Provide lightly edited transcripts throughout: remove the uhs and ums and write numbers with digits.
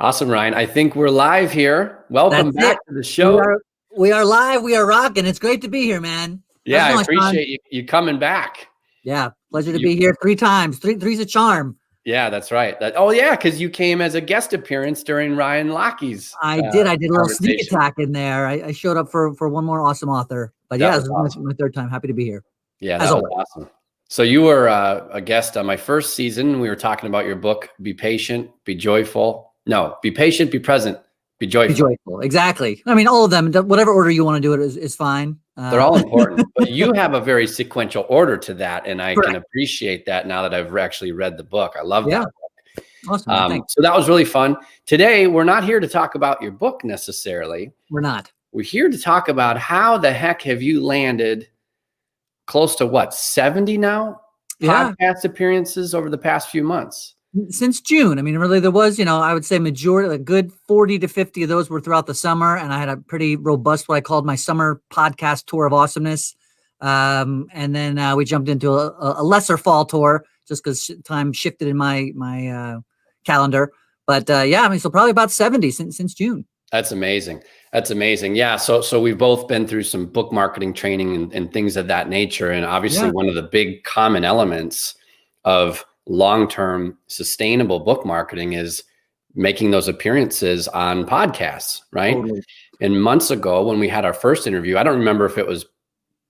Awesome, Ryan. I think we're live here. Welcome back to the show. We are live. We are rocking. It's great to be here, man. Yeah, I appreciate you coming back. Yeah, pleasure to be here 3 times. Three's a charm. Yeah, that's right. Because you came as a guest appearance during Ryan Lockey's. I did a little sneak attack in there. I showed up for one more awesome author. But yeah, this is my 3rd time. Happy to be here. Yeah, that was awesome. So you were a guest on my first season. We were talking about your book, Be Patient, Be Joyful. No, be patient, be present, be joyful. Be joyful, exactly. I mean, all of them, whatever order you want to do it is fine. They're all important, but you have a very sequential order to that, and I can appreciate that now that I've actually read the book. I love that book. Awesome. So that was really fun. Today, we're not here to talk about your book necessarily. We're not. We're here to talk about how the heck have you landed close to 70 now podcast appearances over the past few months? Since June. I mean, really, there was, I would say majority, a good 40 to 50 of those were throughout the summer. And I had a pretty robust, what I called my summer podcast tour of awesomeness. And then we jumped into a lesser fall tour just because time shifted in my calendar. But so probably about 70 since June. That's amazing. That's amazing. Yeah. So we've both been through some book marketing training and things of that nature. And obviously one of the big common elements of long-term sustainable book marketing is making those appearances on podcasts, right? Totally. And months ago when we had our first interview, I don't remember if it was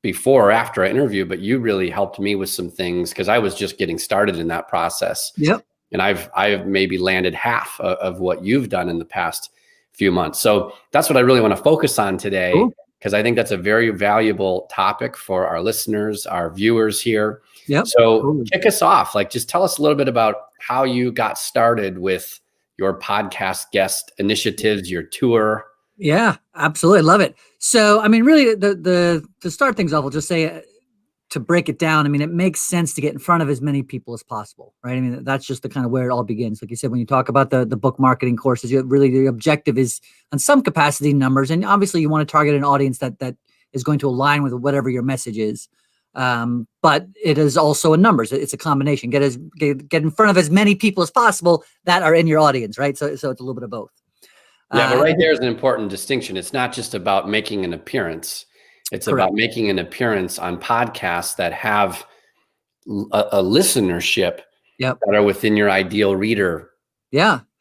before or after our interview, but you really helped me with some things because I was just getting started in that process. Yep. And I've maybe landed half of what you've done in the past few months. So that's what I really want to focus on today, because I think that's a very valuable topic for our listeners, our viewers here. Yep. So kick us off. Just tell us a little bit about how you got started with your podcast guest initiatives, your tour. Yeah, absolutely. Love it. So, I mean, really to start things off, I'll just say to break it down. I mean, it makes sense to get in front of as many people as possible, right? I mean, that's just the kind of where it all begins. Like you said, when you talk about the book marketing courses, really the objective is on some capacity numbers. And obviously you want to target an audience that is going to align with whatever your message is. But it is also in numbers. It's a combination. Get in front of as many people as possible that are in your audience, right? So it's a little bit of both. Yeah, but right there is an important distinction. It's not just about making an appearance. It's about making an appearance on podcasts that have a listenership that are within your ideal reader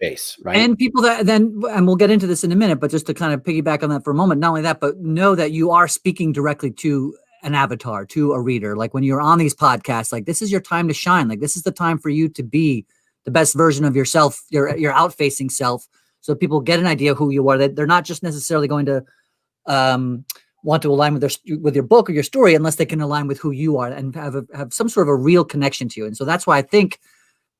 base, right? And people and we'll get into this in a minute, but just to kind of piggyback on that for a moment, not only that, but know that you are speaking directly to an avatar, to a reader. Like when you're on these podcasts, like this is your time to shine. Like this is the time for you to be the best version of yourself, your out-facing self. So people get an idea of who you are, that they're not just necessarily going to want to align with your book or your story unless they can align with who you are and have some sort of a real connection to you. And so that's why I think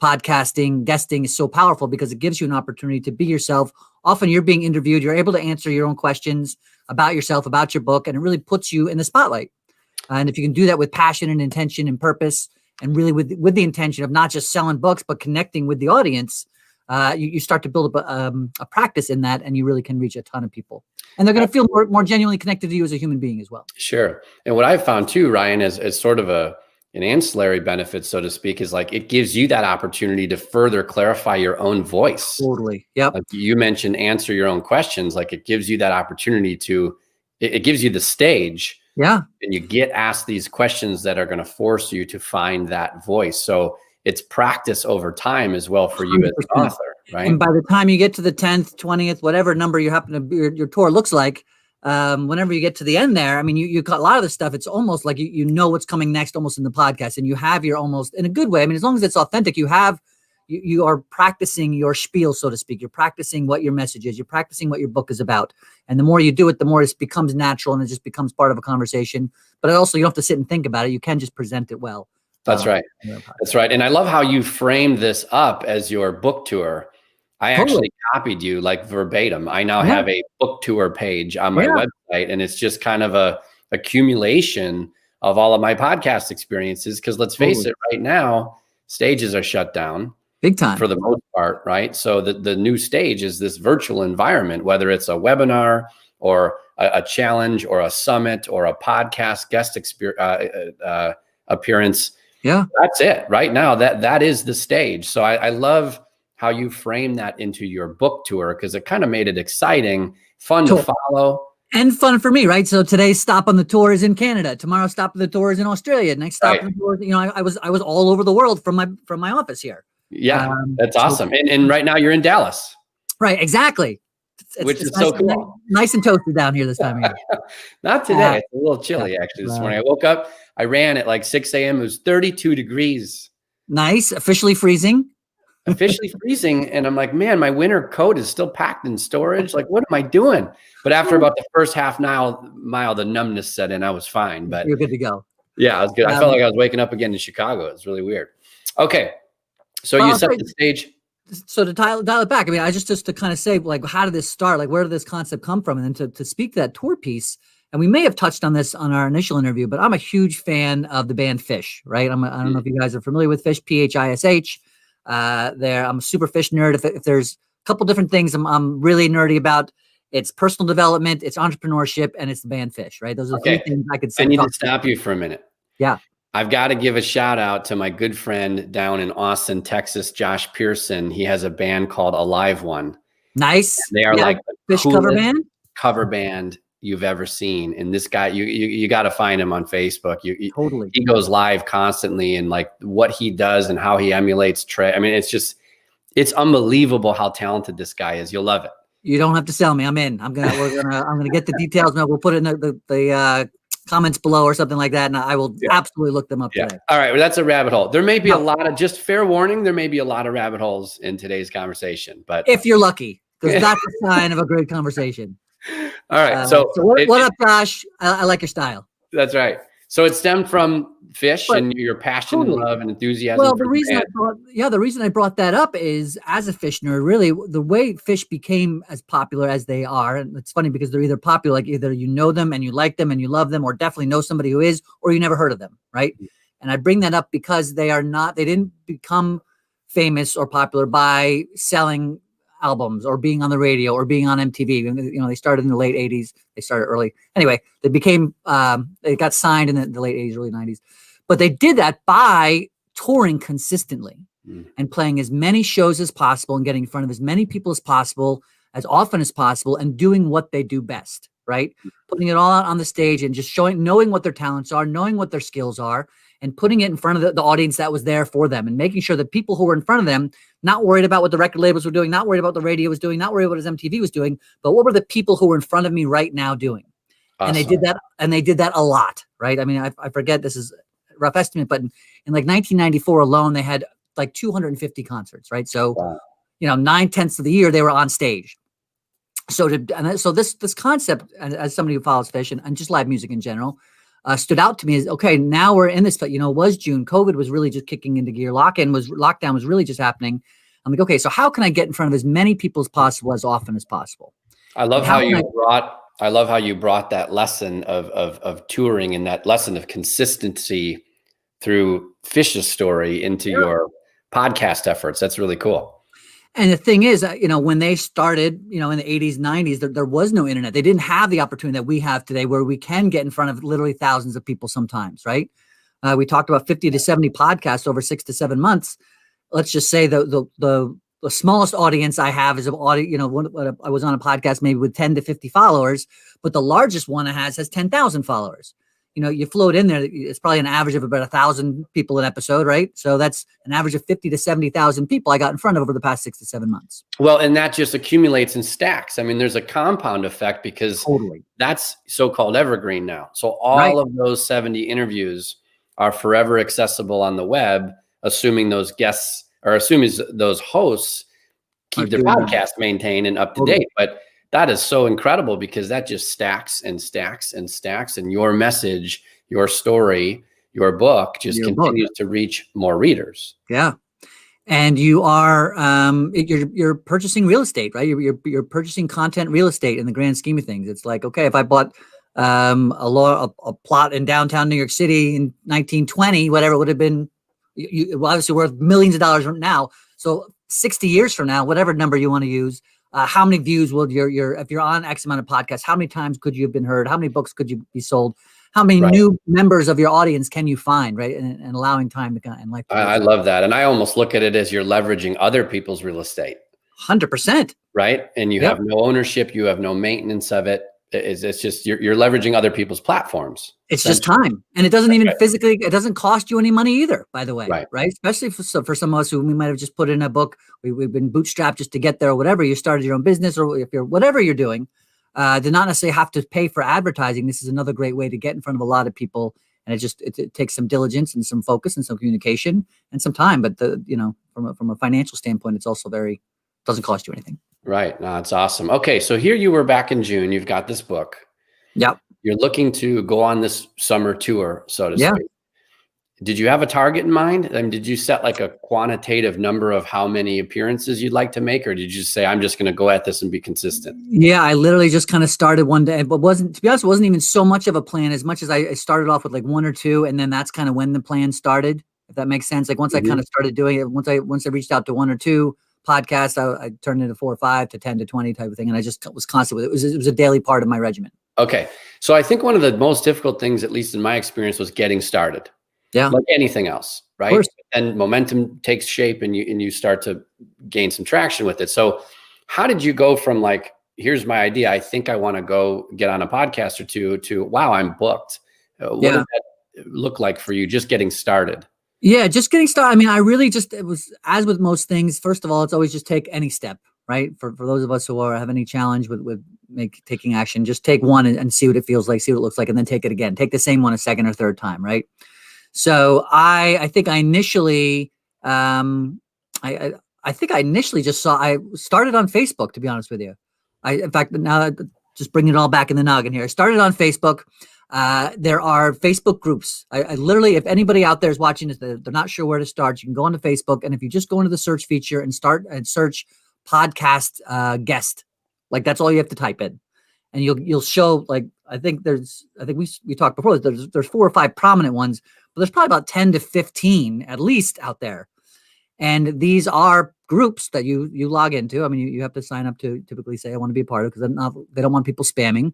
podcasting, guesting is so powerful, because it gives you an opportunity to be yourself. Often you're being interviewed, you're able to answer your own questions about yourself, about your book, and it really puts you in the spotlight. And if you can do that with passion and intention and purpose, and really with the intention of not just selling books, but connecting with the audience, you start to build up a practice in that, and you really can reach a ton of people. And they're going to feel more genuinely connected to you as a human being as well. Sure. And what I've found too, Ryan, is sort of an ancillary benefit, so to speak, is like it gives you that opportunity to further clarify your own voice. Totally. Yep. Like you mentioned, answer your own questions. Like it gives you that opportunity it gives you the stage. Yeah. And you get asked these questions that are going to force you to find that voice. So it's practice over time as well for you 100%. As an author, right? And by the time you get to the 10th, 20th, whatever number you happen to be, your tour looks like, whenever you get to the end there, I mean, you got a lot of the stuff. It's almost like you know what's coming next almost in the podcast, and you have your almost in a good way. I mean, as long as it's authentic, you are practicing your spiel, so to speak. You're practicing what your message is. You're practicing what your book is about. And the more you do it, the more it becomes natural and it just becomes part of a conversation. But also you don't have to sit and think about it. You can just present it well. That's right. That's right. And I love how you framed this up as your book tour. I actually copied you like verbatim. I now have a book tour page on my website, and it's just kind of a accumulation of all of my podcast experiences. Because let's face it, right now, stages are shut down. Big time. For the most part, right? So the new stage is this virtual environment, whether it's a webinar or a challenge or a summit or a podcast guest appearance. Yeah. That's it right now. That is the stage. So I love how you frame that into your book tour, because it kind of made it exciting, fun to follow. And fun for me, right? So today's stop on the tour is in Canada. Tomorrow's stop on the tour is in Australia. Next stop on the tour, you know, I was all over the world from my office here. Yeah, that's awesome. And right now you're in Dallas. Right, exactly. Which is so cool. Nice and toasted down here this time of year. Not today. It's a little chilly actually this morning. I woke up, I ran at like 6 a.m. It was 32 degrees. Nice. Officially freezing. Officially freezing. And I'm like, man, my winter coat is still packed in storage. Like, what am I doing? But after about the first half mile, the numbness set in. I was fine. But you're good to go. Yeah, I was good. I felt like I was waking up again in Chicago. It's really weird. Okay. So you set the stage. So to dial it back, I mean, I just to kind of say, like, how did this start? Like, where did this concept come from? And then to speak to that tour piece, and we may have touched on this on our initial interview, but I'm a huge fan of the band Phish, right? I don't know if you guys are familiar with Phish, Phish. I'm a super Phish nerd. If there's a couple different things I'm really nerdy about, it's personal development, it's entrepreneurship, and it's the band Phish, right? Those are the three things I could say. I need to stop you for a minute. Yeah. I've got to give a shout out to my good friend down in Austin, Texas, Josh Pearson. He has a band called Alive One. Nice. And they are like the Phish cover band you've ever seen. And this guy, you got to find him on Facebook. Totally. He goes live constantly, and like what he does and how he emulates Trey. I mean, it's unbelievable how talented this guy is. You'll love it. You don't have to sell me. I'm in. I'm gonna get the details. Now we'll put it in the comments below or something like that, and I will absolutely look them up today. All right, well, that's a rabbit hole. There may be a lot of, just fair warning, there may be a lot of rabbit holes in today's conversation, but if you're lucky, because that's a sign of a great conversation. All right, so what up, Josh? I like your style. That's right. So it stemmed from Phish and your passion and love and enthusiasm. Well, the reason I brought that up is, as a Phish nerd, really the way Phish became as popular as they are, and it's funny because they're either popular, like either you know them and you like them and you love them, or definitely know somebody who is, or you never heard of them, right? And I bring that up because they didn't become famous or popular by selling albums or being on the radio or being on MTV. You know, they started in the late 80s. They started early. Anyway, they became, they got signed in the late 80s, early 90s. But they did that by touring consistently and playing as many shows as possible and getting in front of as many people as possible, as often as possible, and doing what they do best, right? Putting it all out on the stage and just knowing what their talents are, knowing what their skills are, and putting it in front of the audience that was there for them, and making sure that people who were in front of them, not worried about what the record labels were doing, not worried about what the radio was doing, not worried about what his MTV was doing, but what were the people who were in front of me right now doing? Awesome. And they did that a lot, right? I mean, I forget, this is a rough estimate, but in like 1994 alone, they had like 250 concerts, right? So, you know, 9/10 of the year they were on stage. So this concept, as somebody who follows Phish and just live music in general, stood out to me as, okay, now we're in this, but, you know, it was June. COVID was really just kicking into gear. Lockdown was really just happening. I'm like, okay, so how can I get in front of as many people as possible, as often as possible? I love how you brought that lesson of touring and that lesson of consistency through Phish's story into your podcast efforts. That's really cool. And the thing is, you know, when they started, you know, in the 80s, 90s, there was no internet. They didn't have the opportunity that we have today, where we can get in front of literally thousands of people sometimes, right? We talked about 50 to 70 podcasts over 6 to 7 months. Let's just say the smallest audience I have is I was on a podcast maybe with 10 to 50 followers, but the largest one has 10,000 followers. You know, you float in there, it's probably an average of about 1,000 people an episode, right? So that's an average of 50 to 70,000 people I got in front of over the past 6 to 7 months. Well, and that just accumulates and stacks. I mean, there's a compound effect because that's so-called evergreen now. So all of those 70 interviews are forever accessible on the web, assuming those guests, or assuming those hosts keep their podcast maintained and up to date. But that is so incredible because that just stacks and stacks and stacks, and your message, your story, your book just continues to reach more readers. Yeah. And you are, you're purchasing real estate, right? You're purchasing content real estate in the grand scheme of things. It's like, okay, if I bought a plot in downtown New York City in 1920, whatever, it would have been obviously worth millions of dollars now. So 60 years from now, whatever number you want to use, how many views will if you're on X amount of podcasts, how many times could you have been heard? How many books could you be sold? how many new members of your audience can you find, right? And allowing time to and like. I love that. And I almost look at it as you're leveraging other people's real estate. 100%. Right. And you have no ownership. You have no maintenance of it. It's just, you're leveraging other people's platforms. It's just time. And it doesn't even physically, it doesn't cost you any money either, by the way. Right. Especially for some of us who we might have just put in a book. We've been bootstrapped just to get there or whatever. You started your own business, or if you're, whatever you're doing, do not necessarily have to pay for advertising. This is another great way to get in front of a lot of people. And it takes some diligence and some focus and some communication and some time. But from a financial standpoint, it's also doesn't cost you anything. Right. No, it's awesome. Okay. So here you were back in June, you've got this book. Yep. You're looking to go on this summer tour, so to speak. Did you have a target in mind? I mean, did you set like a quantitative number of how many appearances you'd like to make? Or did you just say, I'm just going to go at this and be consistent? Yeah, I literally just kind of started one day, but to be honest, it wasn't even so much of a plan as much as I started off with like 1 or 2. And then that's kind of when the plan started, if that makes sense. Like once I kind of started doing it, once I reached out to 1 or 2 podcasts, I turned into 4 or 5 to 10 to 20 type of thing. And I just was constant with it. It was a daily part of my regimen. Okay. So I think one of the most difficult things, at least in my experience, was getting started. Yeah. Like anything else, right? And momentum takes shape and you start to gain some traction with it. So how did you go from like, here's my idea, I think I want to go get on a podcast or two, to, wow, I'm booked. What did that look like for you just getting started? Yeah, just getting started. I mean, it was, as with most things, first of all, it's always just take any step, right? For those of us who have any challenge with taking action, just take one and see what it feels like, see what it looks like, and then take it again. Take the same one a second or third time, right? So I think I initially, I think I initially just I started on Facebook, to be honest with you. In fact, now just bringing it all back in the noggin here. I started on Facebook. There are Facebook groups. I literally, if anybody out there is watching this, they're not sure where to start, you can go onto Facebook. And if you just go into the search feature and search podcast guest, like that's all you have to type in. And you'll show, like, I think we talked before, there's 4 or 5 prominent ones, but there's probably about 10 to 15 at least out there. And these are groups that you log into. I mean, you have to sign up to typically say, I want to be a part of, because they don't want people spamming.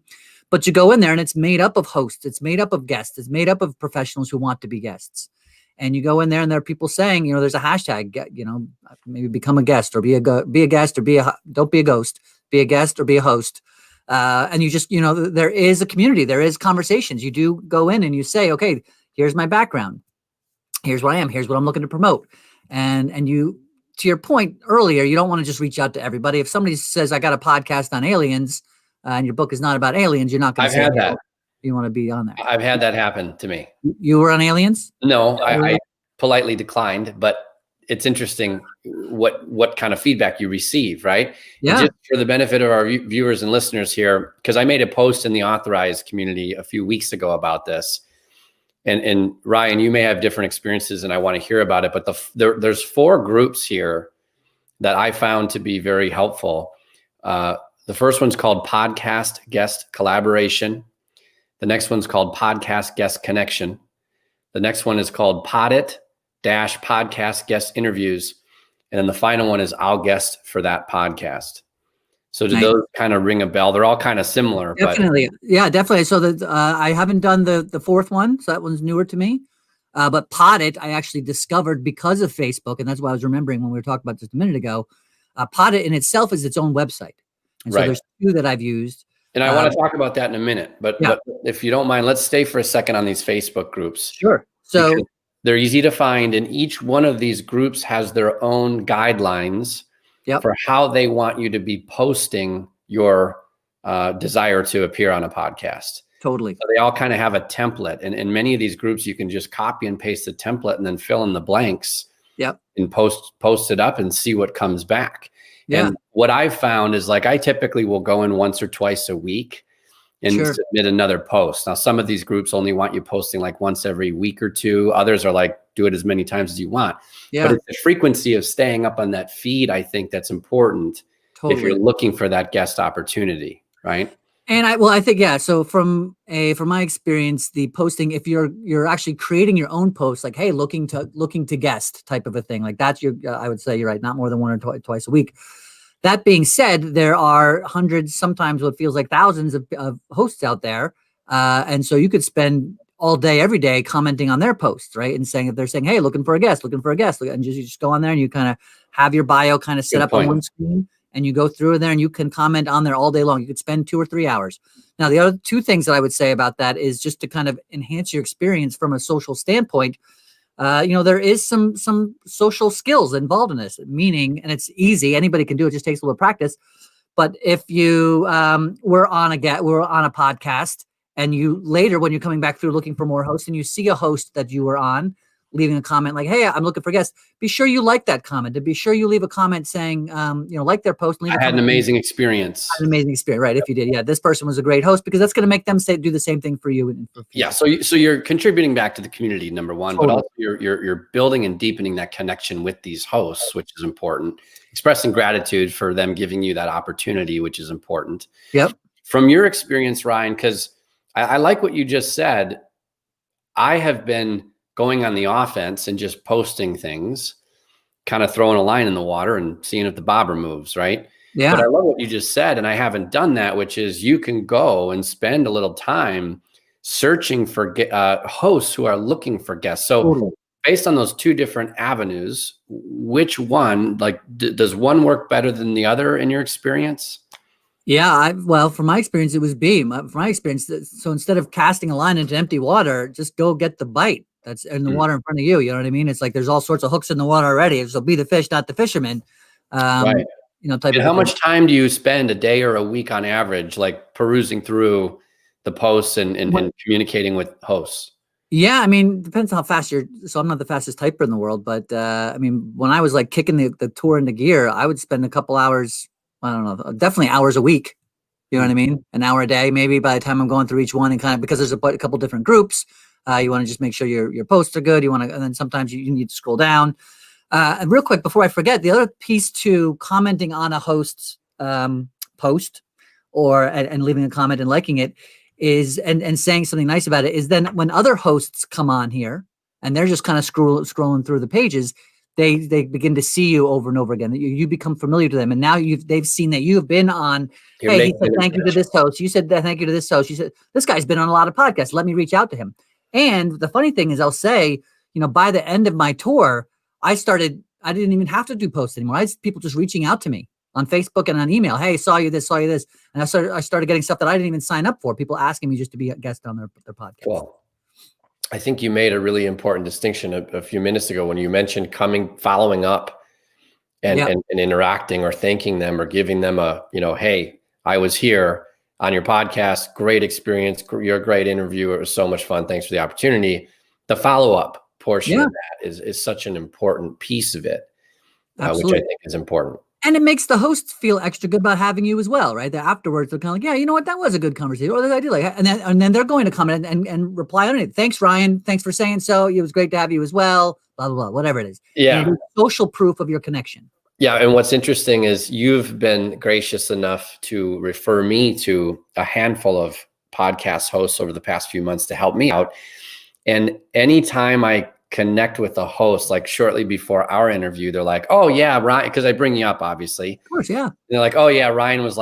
But you go in there and it's made up of hosts. It's made up of guests. It's made up of professionals who want to be guests. And you go in there and there are people saying, there's a hashtag, maybe become a guest, or be a guest, or don't be a ghost, be a guest or be a host. And you just, there is a community, there is conversations. You do go in and you say, okay, here's my background. Here's what I am. Here's what I'm looking to promote. And you, to your point earlier, you don't want to just reach out to everybody. If somebody says, I got a podcast on aliens, and your book is not about aliens, you're not going to say, I've had that. You want to be on there. I've had that happen to me. You were on aliens? No, I politely declined, but it's interesting what kind of feedback you receive, right? Yeah. Just for the benefit of our viewers and listeners here, because I made a post in the Authorized community a few weeks ago about this. And Ryan, you may have different experiences and I want to hear about it, but there's 4 groups here that I found to be very helpful. The first one's called Podcast Guest Collaboration. The next one's called Podcast Guest Connection. The next one is called Podcast Guest Interviews. And then the final one is I'll Guest for That Podcast. So do those kind of ring a bell? They're all kind of similar. Definitely. Yeah, definitely. So I haven't done the 4th one. So that one's newer to me. But Podit, I actually discovered because of Facebook. And that's what I was remembering when we were talking about just a minute ago. Podit in itself is its own website. And so there's 2 that I've used. And I want to talk about that in a minute. But if you don't mind, let's stay for a second on these Facebook groups. Sure. So they're easy to find. And each one of these groups has their own guidelines for how they want you to be posting your desire to appear on a podcast. Totally. So they all kind of have a template. And in many of these groups, you can just copy and paste the template and then fill in the blanks. And post it up and see what comes back. And what I've found is, like, I typically will go in once or twice a week and submit another post. Now, some of these groups only want you posting like once every week or 2. Others are like, do it as many times as you want. But it's the frequency of staying up on that feed, I think, that's important if you're looking for that guest opportunity, right? And I think, so from my experience, the posting, if you're actually creating your own post, like, hey, looking to guest type of a thing, like that's I would say you're right, not more than 1 or twice a week. That being said, there are hundreds, sometimes what feels like thousands of hosts out there. And so you could spend all day, every day commenting on their posts, right? And saying, if they're saying, hey, looking for a guest, and you just go on there and you kind of have your bio kind of set up on one screen, and you go through there and you can comment on there all day long. You could spend 2 or 3 hours. Now, the other 2 things that I would say about that is just to kind of enhance your experience from a social standpoint. There is some social skills involved in this, meaning, and it's easy, anybody can do it, just takes a little practice. But if you were on a podcast, and you later, when you're coming back through looking for more hosts, and you see a host that you were on leaving a comment like, hey, I'm looking for guests, be sure you like that comment, and be sure you leave a comment saying, like their post. I had an amazing experience. Right? If you did, yeah, this person was a great host, because that's going to make them do the same thing for you. Yeah, so you're contributing back to the community, number one, totally. But also you're building and deepening that connection with these hosts, which is important. Expressing gratitude for them giving you that opportunity, which is important. Yep. From your experience, Ryan, because I like what you just said. I have been going on the offense and just posting things, kind of throwing a line in the water and seeing if the bobber moves, right? Yeah. But I love what you just said, and I haven't done that, which is you can go and spend a little time searching for hosts who are looking for guests. So totally. Based on those 2 different avenues, which one, does one work better than the other in your experience? Yeah, well, from my experience, it was B. From my experience, so instead of casting a line into empty water, just go get the bite that's in the water in front of you. You know what I mean? It's like there's all sorts of hooks in the water already. So be the fish, not the fisherman. Right. And how much time do you spend a day or a week on average, like perusing through the posts and communicating with hosts? Yeah, I mean, depends how fast so I'm not the fastest typer in the world, but I mean, when I was like kicking the tour into gear, I would spend a couple hours, I don't know, definitely hours a week. You know what I mean? An hour a day, maybe, by the time I'm going through each one, and kind of, because there's a couple different groups, you want to just make sure your posts are good. And then sometimes you need to scroll down. And real quick, before I forget, the other piece to commenting on a host's post and leaving a comment and liking it is, and saying something nice about it, is then when other hosts come on here and they're just kind of scrolling through the pages, they begin to see you over and over again. You become familiar to them, and now they've seen that you've been on. Hey, he said thank you to this host. You said thank you to this host. You said this guy's been on a lot of podcasts. Let me reach out to him. And the funny thing is, I'll say, by the end of my tour, I didn't even have to do posts anymore. I had people just reaching out to me on Facebook and on email. Hey, saw you this. And I started getting stuff that I didn't even sign up for. People asking me just to be a guest on their podcast. Well, I think you made a really important distinction a few minutes ago when you mentioned following up and interacting or thanking them or giving them hey, I was here on your podcast. Great experience. You're a great interview. It was so much fun. Thanks for the opportunity. The follow-up portion of that is such an important piece of it, which I think is important. And it makes the hosts feel extra good about having you as well, right? That afterwards they're kind of like, yeah, you know what, that was a good conversation, or I did like, and then they're going to comment and reply on it. Thanks, Ryan. Thanks for saying so. It was great to have you as well. Blah blah blah. Whatever it is. Yeah. Social proof of your connection. Yeah, and what's interesting is you've been gracious enough to refer me to a handful of podcast hosts over the past few months to help me out. And anytime I connect with the host, like shortly before our interview, they're like, oh yeah, Ryan, because I bring you up, obviously. Of course, yeah. And they're like, oh yeah, Ryan was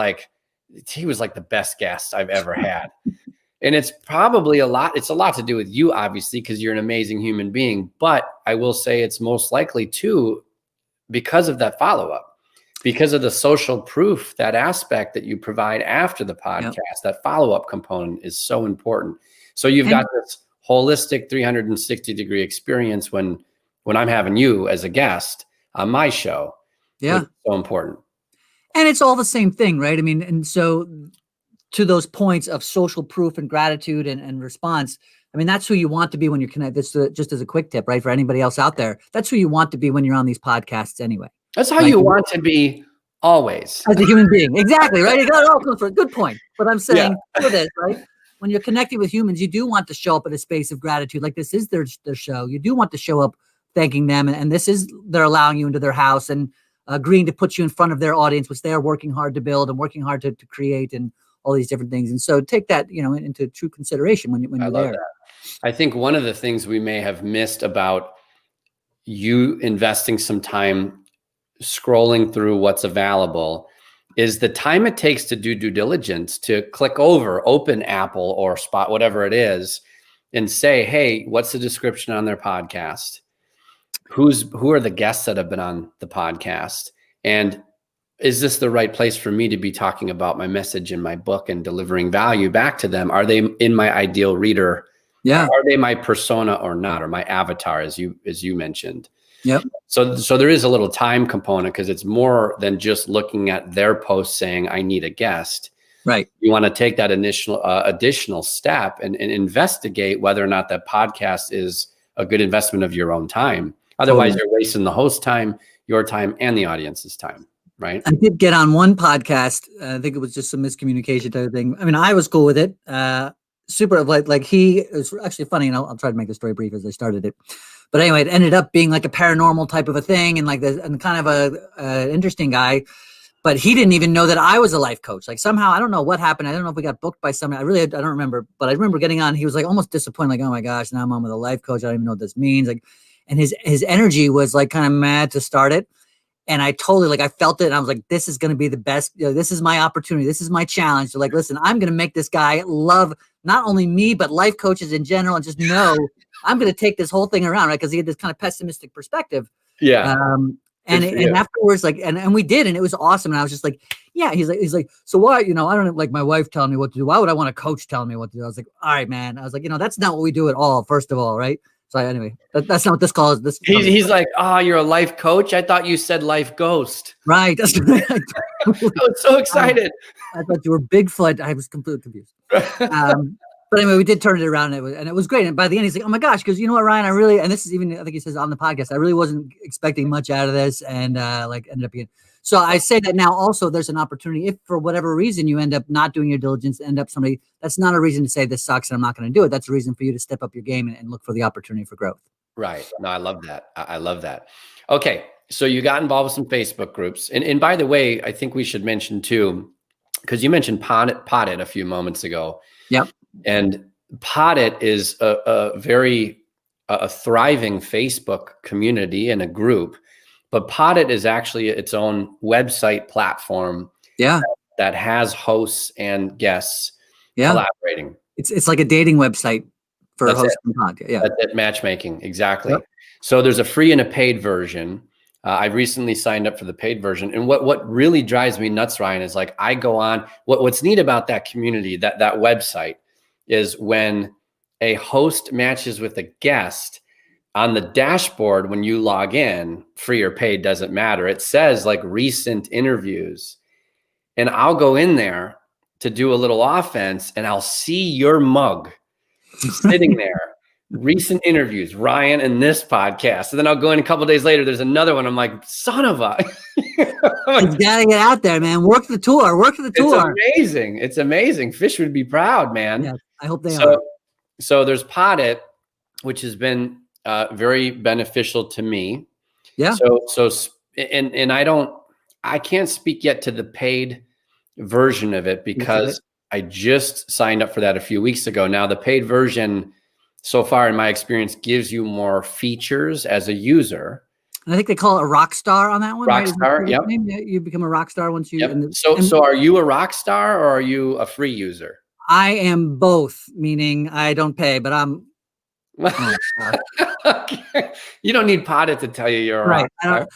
he was like the best guest I've ever had. And it's probably a lot to do with you, obviously, because you're an amazing human being. But I will say it's most likely too because of that follow-up, because of the social proof, that aspect that you provide after the podcast. That follow-up component is so important. So you've got this holistic 360-degree experience when I'm having you as a guest on my show. Yeah. Which is so important. And it's all the same thing, right? I mean, and so to those points of social proof and gratitude and response, I mean, that's who you want to be when you're connected. This just as a quick tip, right? For anybody else out there, that's who you want to be when you're on these podcasts anyway. That's how you want to be always. As a human being. Exactly, right? It all comes from a good point. But I'm saying for this, right? When you're connecting with humans, you do want to show up in a space of gratitude. Like this is their show. You do want to show up thanking them. And this is, they're allowing you into their house and agreeing to put you in front of their audience, which they are working hard to build and working hard to create and all these different things. And so take that, into true consideration when you're there. That. I think one of the things we may have missed about you investing some time scrolling through what's available is the time it takes to do due diligence, to click over, open Apple or Spot, whatever it is, and say, hey, what's the description on their podcast? Who are the guests that have been on the podcast? And is this the right place for me to be talking about my message in my book and delivering value back to them? Are they in my ideal reader? Yeah. Are they my persona or not, or my avatar, as you mentioned? Yep. So there is a little time component, because it's more than just looking at their post saying, I need a guest. Right. You want to take that initial additional step and investigate whether or not that podcast is a good investment of your own time. Otherwise, you're wasting the host time, your time, and the audience's time. Right. I did get on one podcast. I think it was just some miscommunication type of thing. I mean, I was cool with it. Super, like he, it was actually funny, and I'll try to make the story brief as I started it. But anyway, it ended up being like a paranormal type of a thing, and like and kind of a interesting guy. But he didn't even know that I was a life coach. Like somehow, I don't know what happened. I don't know if we got booked by somebody. I don't remember. But I remember getting on. He was like almost disappointed. Like, oh my gosh, now I'm on with a life coach. I don't even know what this means. Like, and his energy was like kind of mad to start it. And I totally, like, I felt it. And I was like, this is going to be the best. You know, this is my opportunity. This is my challenge. So like, listen, I'm going to make this guy love not only me, but life coaches in general. And just know I'm going to take this whole thing around, right? Because he had this kind of pessimistic perspective. Yeah. And afterwards, like, and we did, and it was awesome. And I was just like, yeah, he's like, so why, you know, I don't like my wife telling me what to do. Why would I want a coach telling me what to do? I was like, all right, man. I was like, you know, that's not what we do at all. First of all, right? So anyway, that's not what this call is. He's like, you're a life coach? I thought you said life ghost. Right. That's right. I was so excited. I thought you were Bigfoot. I was completely confused. But anyway, we did turn it around, and it was great. And by the end, he's like, oh my gosh, because you know what, Ryan, and this is even, I think he says on the podcast, I really wasn't expecting much out of this, and like ended up being. So I say that now also there's an opportunity, if for whatever reason you end up not doing your diligence, end up somebody, that's not a reason to say this sucks and I'm not going to do it. That's a reason for you to step up your game and look for the opportunity for growth. Right. No, I love that. I love that. Okay. So you got involved with some Facebook groups. And by the way, I think we should mention too, because you mentioned Potted a few moments ago. Yep. And Potted is a very thriving Facebook community and a group. But Potted is actually its own website platform. Yeah. That has hosts and guests collaborating. It's like a dating website for a host and podcast. Yeah. That's it, matchmaking. Exactly. Yep. So there's a free and a paid version. I recently signed up for the paid version. And what really drives me nuts, Ryan, is like I go on. What's neat about that community, that website, is when a host matches with a guest, on the dashboard, when you log in, free or paid, doesn't matter. It says like recent interviews. And I'll go in there to do a little offense and I'll see your mug sitting there. Recent interviews, Ryan and this podcast. And then I'll go in a couple of days later, there's another one. I'm like, son of a. You gotta get out there, man. Work the tour. It's amazing. It's amazing. Fish would be proud, man. Yeah, I hope they are. So there's Potted, which has been very beneficial to me. Yeah. And I can't speak yet to the paid version of it because I just signed up for that a few weeks ago. Now the paid version, so far in my experience, gives you more features as a user. And I think they call it a rock star on that one. Rock star, yep. Yeah, you become a rock star once you. Yep. So are you a rock star or are you a free user? I am both, meaning I don't pay, but I'm. Okay. You don't need Potted to tell you you're a rock star.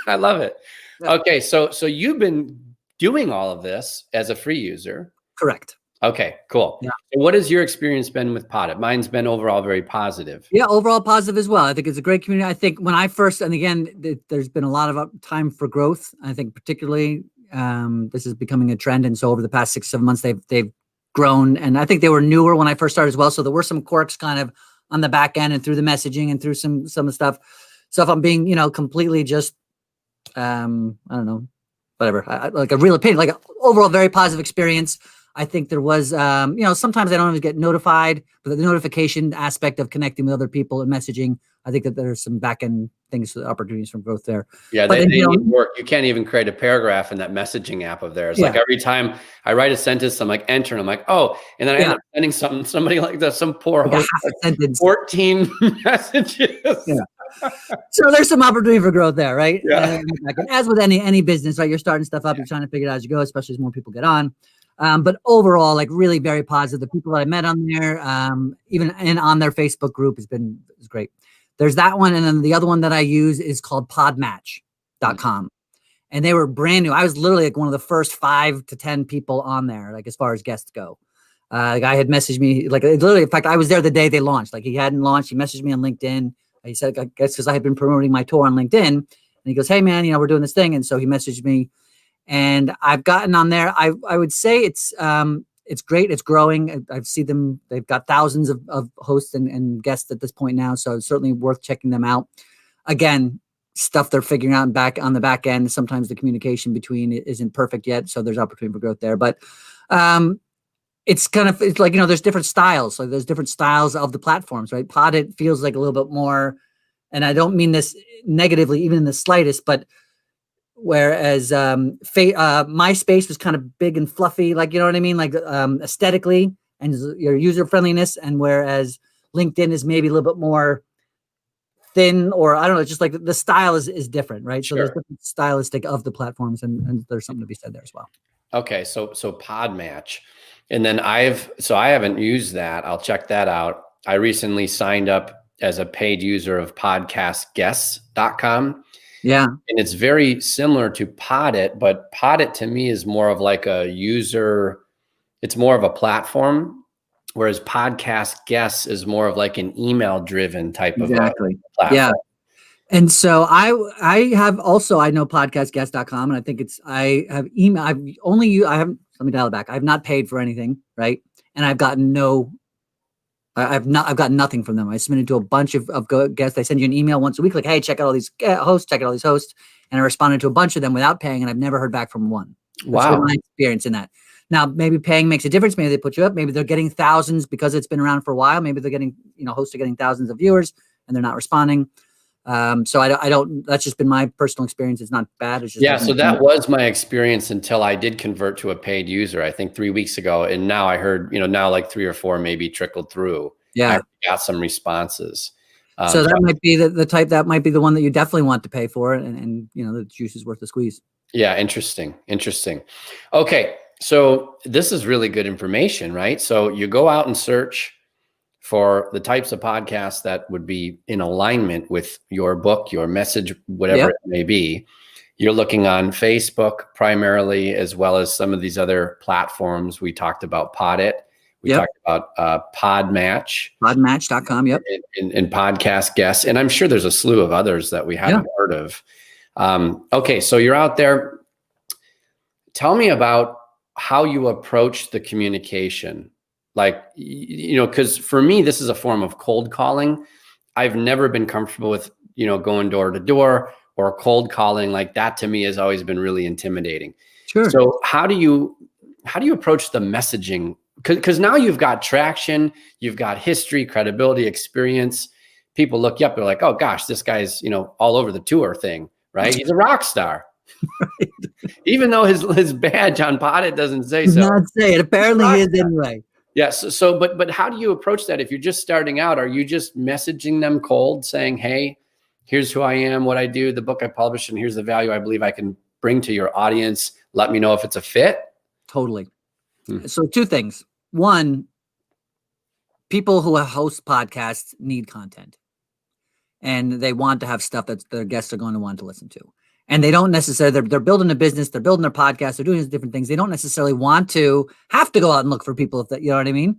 I love it. Yeah. Okay, so you've been doing all of this as a free user. Correct. Okay, cool. Yeah. So what has your experience been with Potted? Mine's been overall very positive. Yeah, overall positive as well. I think it's a great community. I think when I first, and again, there's been a lot of time for growth. I think particularly this is becoming a trend. And so over the past 6-7 months, they've grown. And I think they were newer when I first started as well. So there were some quirks kind of on the back end and through the messaging and through some stuff I'm being, completely just, I don't know, whatever, like a real opinion, like an overall very positive experience. I think there was, sometimes I don't always get notified, but the notification aspect of connecting with other people and messaging, I think that there's some back end things, opportunities from growth there. Yeah, they need work. You can't even create a paragraph in that messaging app of theirs. Like every time I write a sentence, I'm like, enter, and I'm like, oh, and then I end up sending somebody like that, some poor host, like 14 messages. Yeah. So there's some opportunity for growth there, right? Yeah. And as with any business, right? You're starting stuff up, you're trying to figure it out as you go, especially as more people get on. But overall, like really very positive. The people that I met on there, even on their Facebook group is great. There's that one. And then the other one that I use is called podmatch.com. And they were brand new. I was literally like one of the first 5 to 10 people on there, like as far as guests go. The guy had messaged me, like literally, in fact, I was there the day they launched. Like he hadn't launched. He messaged me on LinkedIn. He said, I guess because I had been promoting my tour on LinkedIn. And he goes, hey man, we're doing this thing. And so he messaged me and I've gotten on there. I would say it's great. It's growing. I've seen them. They've got thousands of hosts and guests at this point now. So it's certainly worth checking them out. Again, stuff they're figuring out back on the back end. Sometimes the communication between it isn't perfect yet. So there's opportunity for growth there, but, it's like, there's different styles. So there's different styles of the platforms, right? Poddit feels like a little bit more, and I don't mean this negatively, even in the slightest, but whereas MySpace was kind of big and fluffy, like, you know what I mean? Like aesthetically and your user friendliness. And whereas LinkedIn is maybe a little bit more thin, or I don't know, just like the style is different, right? Sure. So there's different stylistic of the platforms and there's something to be said there as well. Okay. So Podmatch. And then I haven't used that. I'll check that out. I recently signed up as a paid user of podcastguests.com. Yeah. And it's very similar to Poddit, but Poddit to me is more of like a user, it's more of a platform, whereas Podcast Guests is more of like an email driven type of platform. Yeah. And so I know podcastguest.com, and I think I have email. Let me dial it back. I've not paid for anything, right? And I've gotten I've gotten nothing from them. I submitted to a bunch of guests. They send you an email once a week, like, hey, check out all these hosts, check out all these hosts. And I responded to a bunch of them without paying, and I've never heard back from one. Wow. That's been my experience in that. Now, maybe paying makes a difference. Maybe they put you up. Maybe they're getting thousands because it's been around for a while. Maybe they're getting, hosts are getting thousands of viewers and they're not responding. So I don't, that's just been my personal experience. It's not bad. It's just so that was my experience until I did convert to a paid user, I think 3 weeks ago. And now I heard, now like 3 or 4 maybe trickled through. Yeah. I got some responses. So that might be the type, that might be the one that you definitely want to pay for. And the juice is worth the squeeze. Yeah. Interesting. Okay. So this is really good information, right? So you go out and search for the types of podcasts that would be in alignment with your book, your message, whatever it may be. You're looking on Facebook primarily, as well as some of these other platforms. We talked about Poddit. We talked about Podmatch. Podmatch.com, yep. And Podcast Guests. And I'm sure there's a slew of others that we haven't heard of. Okay, so you're out there. Tell me about how you approach the communication. Like, because for me, this is a form of cold calling. I've never been comfortable with, going door to door or cold calling. Like that to me has always been really intimidating. Sure. So how do you approach the messaging? Because now you've got traction, you've got history, credibility, experience. People look you up, they're like, oh gosh, this guy's, all over the tour thing, right? He's a rock star. Right. Even though his badge on Poddit doesn't say so. Not say it. Apparently he is anyway. Yes. So, but how do you approach that? If you're just starting out, are you just messaging them cold saying, hey, here's who I am, what I do, the book I publish, and here's the value I believe I can bring to your audience. Let me know if it's a fit. Totally. So 2 things. One, people who host podcasts need content and they want to have stuff that their guests are going to want to listen to. And they don't necessarily, they're building a business, they're building their podcast, they're doing these different things. They don't necessarily want to have to go out and look for people, if that, you know what I mean?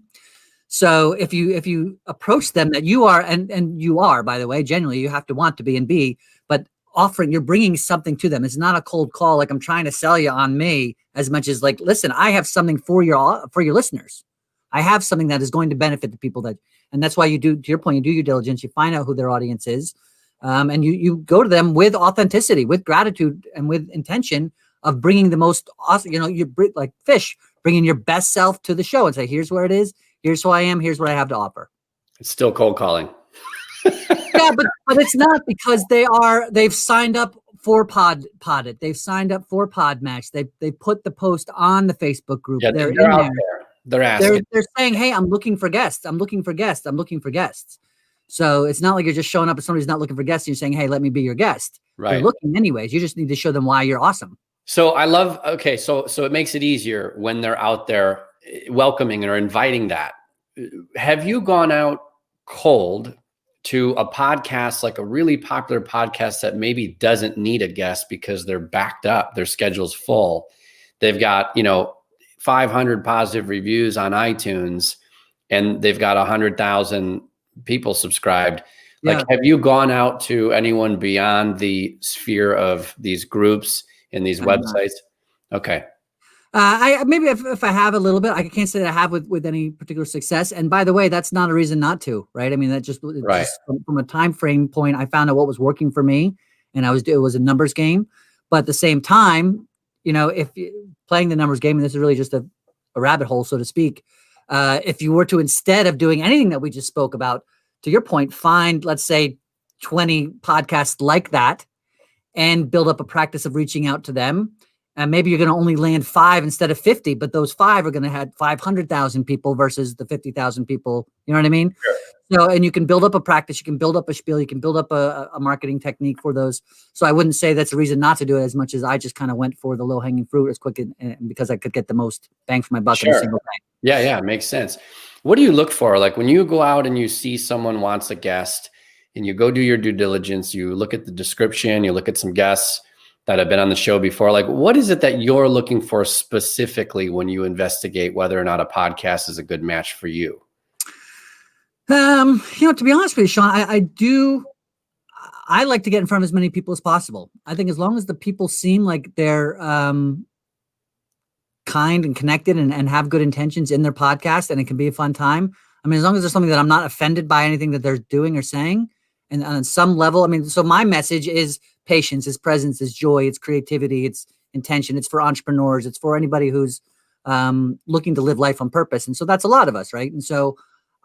So if you approach them that you are, and you are, by the way, genuinely, you have to want to be and be, but you're bringing something to them. It's not a cold call. Like I'm trying to sell you on me as much as like, listen, I have something for your listeners. I have something that is going to benefit the people and that's why you do, to your point, you do your diligence, you find out who their audience is. And you go to them with authenticity, with gratitude, and with intention of bringing the most awesome, you like fish, bringing your best self to the show and say, here's where it is. Here's who I am. Here's what I have to offer. It's still cold calling. Yeah, but it's not, because they've signed up for Poddit. They've signed up for Podmatch. They put the post on the Facebook group. Yeah, they're out there. They're asking. They're saying, hey, I'm looking for guests. I'm looking for guests. I'm looking for guests. So it's not like you're just showing up as somebody who's not looking for guests and you're saying, hey, let me be your guest. Right. They're looking anyways. You just need to show them why you're awesome. So I love, okay, so it makes it easier when they're out there welcoming or inviting that. Have you gone out cold to a podcast, like a really popular podcast that maybe doesn't need a guest because they're backed up, their schedule's full, they've got, 500 positive reviews on iTunes, and they've got 100,000 people subscribed? Yeah. Like, have you gone out to anyone beyond the sphere of these groups and these websites? Okay. I maybe if I have a little bit, I can't say that I have with any particular success. And by the way, that's not a reason not to, right? I mean, that just from a time frame point, I found out what was working for me, and it was a numbers game. But at the same time, if playing the numbers game, and this is really just a rabbit hole, so to speak, if you were to, instead of doing anything that we just spoke about, to your point, find, let's say, 20 podcasts like that and build up a practice of reaching out to them. And maybe you're going to only land 5 instead of 50, but those 5 are going to have 500,000 people versus the 50,000 people. You know what I mean? Sure. So, and you can build up a practice, you can build up a spiel, you can build up a marketing technique for those. So I wouldn't say that's a reason not to do it, as much as I just kind of went for the low hanging fruit as quick and because I could get the most bang for my buck in a single thing. Yeah, makes sense. What do you look for? Like when you go out and you see someone wants a guest and you go do your due diligence, you look at the description, you look at some guests that have been on the show before, like what is it that you're looking for specifically when you investigate whether or not a podcast is a good match for you? To be honest with you, Sean, I like to get in front of as many people as possible. I think as long as the people seem like they're kind and connected and have good intentions in their podcast, and it can be a fun time. I mean, as long as there's something that I'm not offended by anything that they're doing or saying, and on some level, I mean, so my message is patience, is presence, is joy, it's creativity, it's intention, it's for entrepreneurs, it's for anybody who's looking to live life on purpose. And so that's a lot of us, right? And so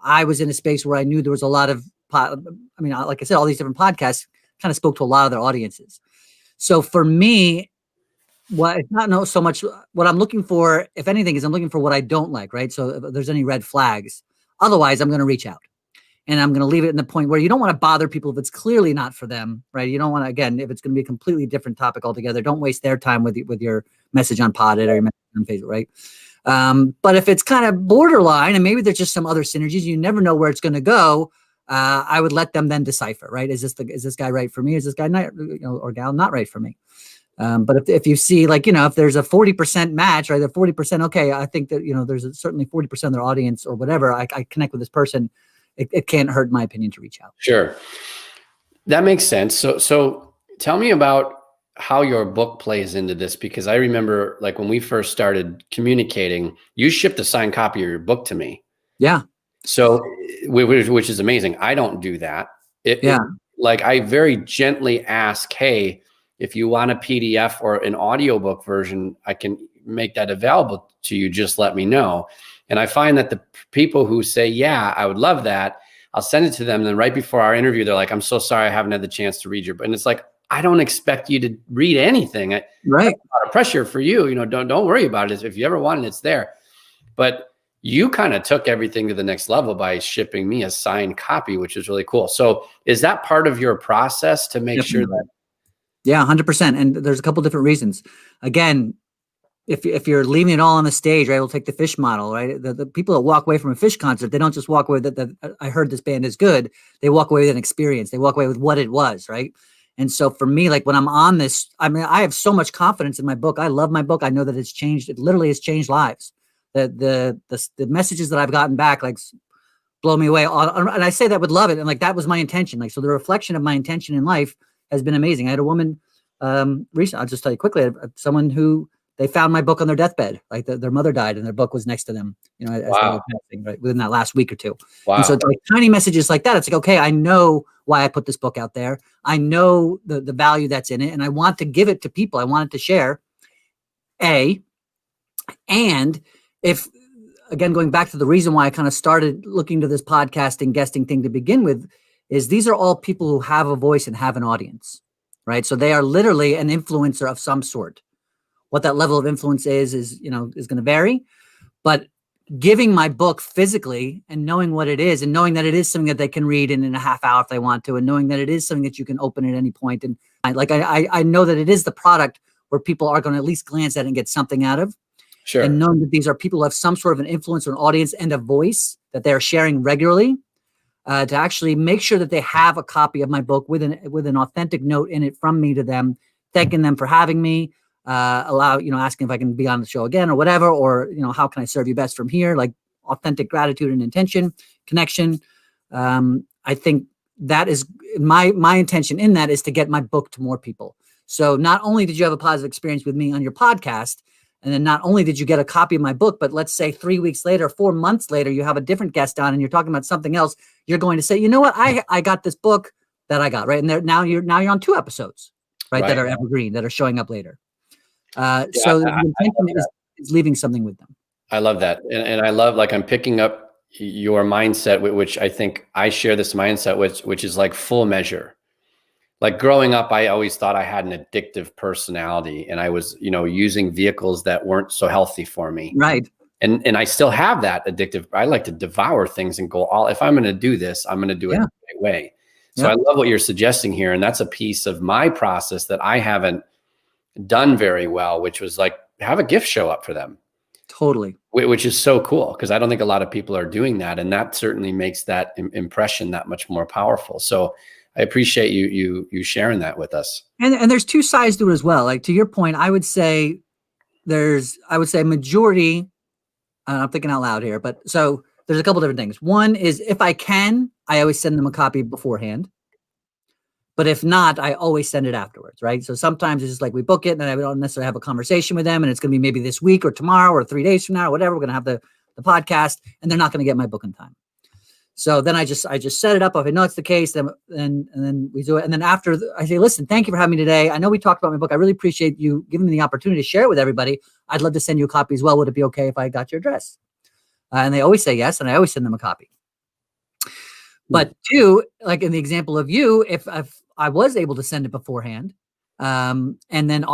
I was in a space where I knew there was a lot of, like I said, all these different podcasts kind of spoke to a lot of their audiences. So for me, it's not so much what I'm looking for, if anything, is I'm looking for what I don't like, right? So if there's any red flags, otherwise I'm going to reach out. And I'm going to leave it in the point where you don't want to bother people if it's clearly not for them, right? You don't want to, again, if it's going to be a completely different topic altogether, don't waste their time with your message on Poddit or your message on Facebook, right? But if it's kind of borderline and maybe there's just some other synergies, you never know where it's going to go. I would let them then decipher, right? Is this guy right for me? Is this guy not, or gal not right for me? But if you see, like, if there's a 40% match, right? The 40%, okay, I think that, there's certainly 40% of their audience or whatever. I connect with this person. It can't hurt, in my opinion, to reach out. Sure. That makes sense. So tell me about how your book plays into this, because I remember like when we first started communicating, you shipped a signed copy of your book to me. Yeah. So, which is amazing. I don't do that. Like I very gently ask, hey, if you want a PDF or an audiobook version, I can make that available to you. Just let me know. And I find that the people who say, yeah, I would love that, I'll send it to them. And then right before our interview, they're like, I'm so sorry, I haven't had the chance to read your book. And it's like, I don't expect you to read anything. Right. That's a lot of pressure for you. Don't worry about it. If you ever want it, it's there. But you kind of took everything to the next level by shipping me a signed copy, which is really cool. So is that part of your process to make sure that? Yeah, 100%. And there's a couple different reasons. Again, if you're leaving it all on the stage, right, we'll take the Fish model, right? The people that walk away from a Fish concert, they don't just walk away that I heard this band is good. They walk away with an experience. They walk away with what it was, right? And so for me, like when I'm on this, I mean, I have so much confidence in my book. I love my book. I know that it's changed. It literally has changed lives. The messages that I've gotten back, like, blow me away. And I say that with love it. And like, that was my intention. Like, so the reflection of my intention in life has been amazing. I had a woman recently, I'll just tell you quickly, someone who, they found my book on their deathbed. Like their mother died and their book was next to them, as they were passing, right, within that last week or two. Wow. And so like tiny messages like that, it's like, okay, I know why I put this book out there. I know the value that's in it, and I want to give it to people. I want it to share. And if, again, going back to the reason why I kind of started looking to this podcasting guesting thing to begin with, is these are all people who have a voice and have an audience, right? So they are literally an influencer of some sort. What that level of influence is going to vary. But giving my book physically and knowing what it is and knowing that it is something that they can read in a half hour if they want to, and knowing that it is something that you can open at any point. And I know that it is the product where people are going to at least glance at it and get something out of. Sure. And knowing that these are people who have some sort of an influence or an audience and a voice that they're sharing regularly, to actually make sure that they have a copy of my book with an authentic note in it from me to them, thanking them for having me, asking if I can be on the show again or whatever, or, how can I serve you best from here? Like authentic gratitude and intention, connection. I think that is my intention in that is to get my book to more people. So not only did you have a positive experience with me on your podcast, and then not only did you get a copy of my book, but let's say 3 weeks later, 4 months later, you have a different guest on and you're talking about something else. You're going to say, you know what? I got this book that I got, right? And now you're on 2 episodes, right? That are evergreen, that are showing up later. So the intention is leaving something with them. I love that. And I love, like, I'm picking up your mindset, which I think I share this mindset, which is like full measure. Like growing up, I always thought I had an addictive personality, and I was, using vehicles that weren't so healthy for me. Right. And I still have that addictive. I like to devour things and go if I'm going to do this, I'm going to do it the right way. So I love what you're suggesting here. And that's a piece of my process that I haven't done very well, which was like have a gift show up for them. Totally. Which is so cool, because I don't think a lot of people are doing that. And that certainly makes that impression that much more powerful. So I appreciate you sharing that with us. And there's 2 sides to it as well. Like to your point, I would say majority, I'm thinking out loud here, but so there's a couple different things. One is if I can, I always send them a copy beforehand. But if not, I always send it afterwards, right? So sometimes it's just like we book it and I don't necessarily have a conversation with them, and it's going to be maybe this week or tomorrow or 3 days from now or whatever. We're going to have the podcast, and they're not going to get my book in time. So then I just set it up. If I know it's the case, then we do it. And then after I say, listen, thank you for having me today. I know we talked about my book. I really appreciate you giving me the opportunity to share it with everybody. I'd love to send you a copy as well. Would it be okay if I got your address? And they always say yes. And I always send them a copy. But 2, like in the example of you, if I was able to send it beforehand, and then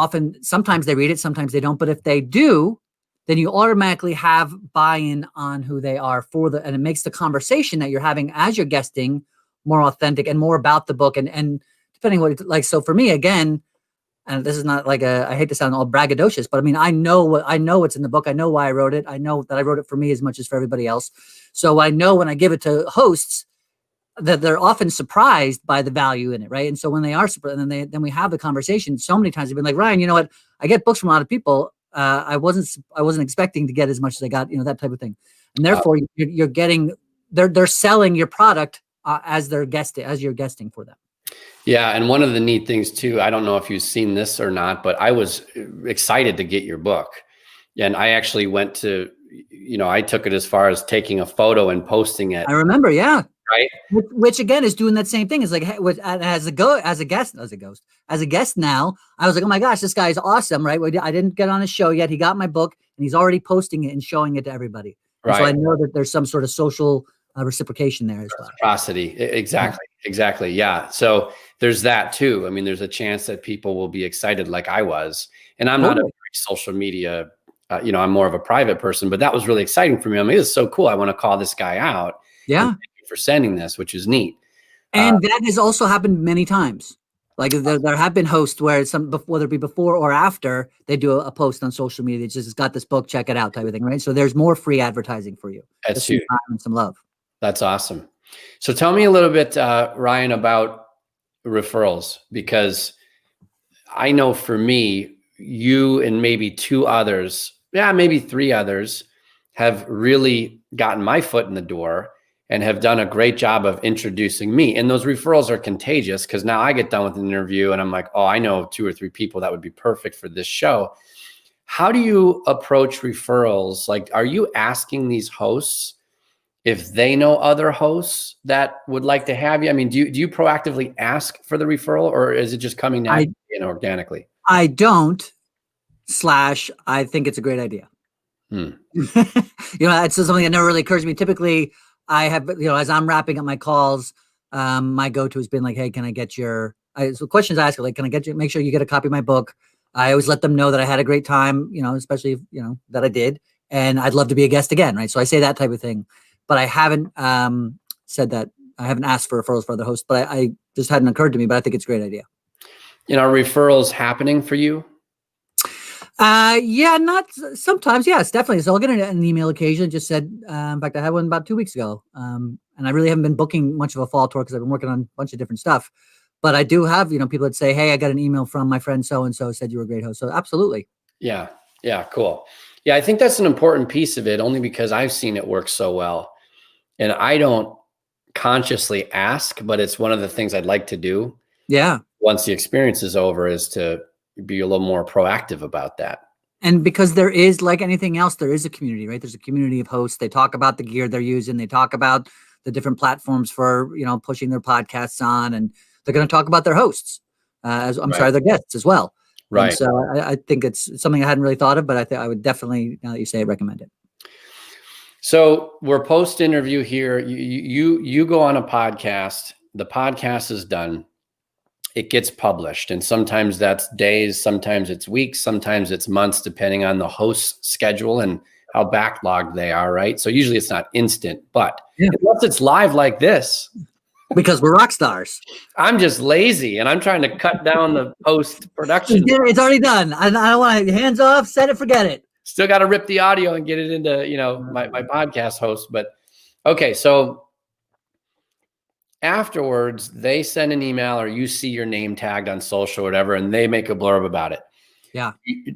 sometimes they read it, sometimes they don't. But if they do, then you automatically have buy-in on who they are and it makes the conversation that you're having as you're guesting more authentic and more about the book. And depending what it's like, so for me, again, and this is not like I hate to sound all braggadocious, but I mean, I know what's in the book. I know why I wrote it. I know that I wrote it for me as much as for everybody else. So I know when I give it to hosts that they're often surprised by the value in it. Right. And so when they are surprised, and then we have the conversation so many times, they've been like, Ryan, you know what? I get books from a lot of people. I wasn't expecting to get as much as I got, that type of thing. And therefore you're getting, they're selling your product as you're guesting for them. Yeah. And one of the neat things too, I don't know if you've seen this or not, but I was excited to get your book. And I actually went to, I took it as far as taking a photo and posting it. I remember. Yeah. Right. Which again is doing that same thing. It's like as a guest now, I was like, oh my gosh, this guy is awesome. Right. I didn't get on his show yet. He got my book and he's already posting it and showing it to everybody. Right. So I know that there's some sort of social reciprocation there as well. Reciprocity. Exactly. Yeah. So there's that too. I mean, there's a chance that people will be excited like I was, and I'm not a very social media, I'm more of a private person, but that was really exciting for me. I mean, it's so cool. I want to call this guy out. Yeah. For sending this, which is neat. And that has also happened many times. Like there have been hosts where whether it be before or after, they do a post on social media. It's just got this book, check it out type of thing, right? So there's more free advertising for you. That's huge. And some love. That's awesome. So tell me a little bit, Ryan, about referrals, because I know for me, you and maybe 2 others, maybe 3 others have really gotten my foot in the door and have done a great job of introducing me. And those referrals are contagious, because now I get done with an interview and I'm like, oh, I know 2 or 3 people that would be perfect for this show. How do you approach referrals? Like, are you asking these hosts if they know other hosts that would like to have you? I mean, do you proactively ask for the referral, or is it just coming naturally and organically? I don't, I think it's a great idea. It's something that never really occurs to me. Typically, I have, as I'm wrapping up my calls, my go-to has been like, hey, can I get so questions I ask are like, can I make sure you get a copy of my book? I always let them know that I had a great time, especially, that I did. and I'd love to be a guest again, right? So I say that type of thing, but I haven't said that. I haven't asked for referrals for other hosts, but I just hadn't occurred to me, but I think it's a great idea. Are referrals happening for you? Yeah, not sometimes. Yes, definitely. So I'll get an email occasionally. Just said, in fact, I had one about 2 weeks ago. And I really haven't been booking much of a fall tour because I've been working on a bunch of different stuff. But I do have, people that say, "Hey, I got an email from my friend so-and-so said you were a great host." So absolutely. Yeah. Yeah. Cool. Yeah. I think that's an important piece of it, only because I've seen it work so well. And I don't consciously ask, but it's one of the things I'd like to do. Yeah. Once the experience is over, is to be a little more proactive about that. And because there is, like anything else, there is a community, right? There's a community of hosts. They talk about the gear they're using. They talk about the different platforms for, pushing their podcasts on, and they're going to talk about their hosts, their guests as well. Right. And so I think it's something I hadn't really thought of, but I would definitely, now that you say it, recommend it. So we're post interview here. You go on a podcast. The podcast is done. It gets published, and sometimes that's days, sometimes it's weeks, sometimes it's months, depending on the host's schedule and how backlogged they are, right? So usually it's not instant, but unless it's live like this, because we're rock stars, I'm just lazy and I'm trying to cut down the post production. It's already done. I don't want hands off, set it, forget it. Still got to rip the audio and get it into, my podcast host. But okay, so afterwards, they send an email, or you see your name tagged on social or whatever, and they make a blurb about it. Yeah.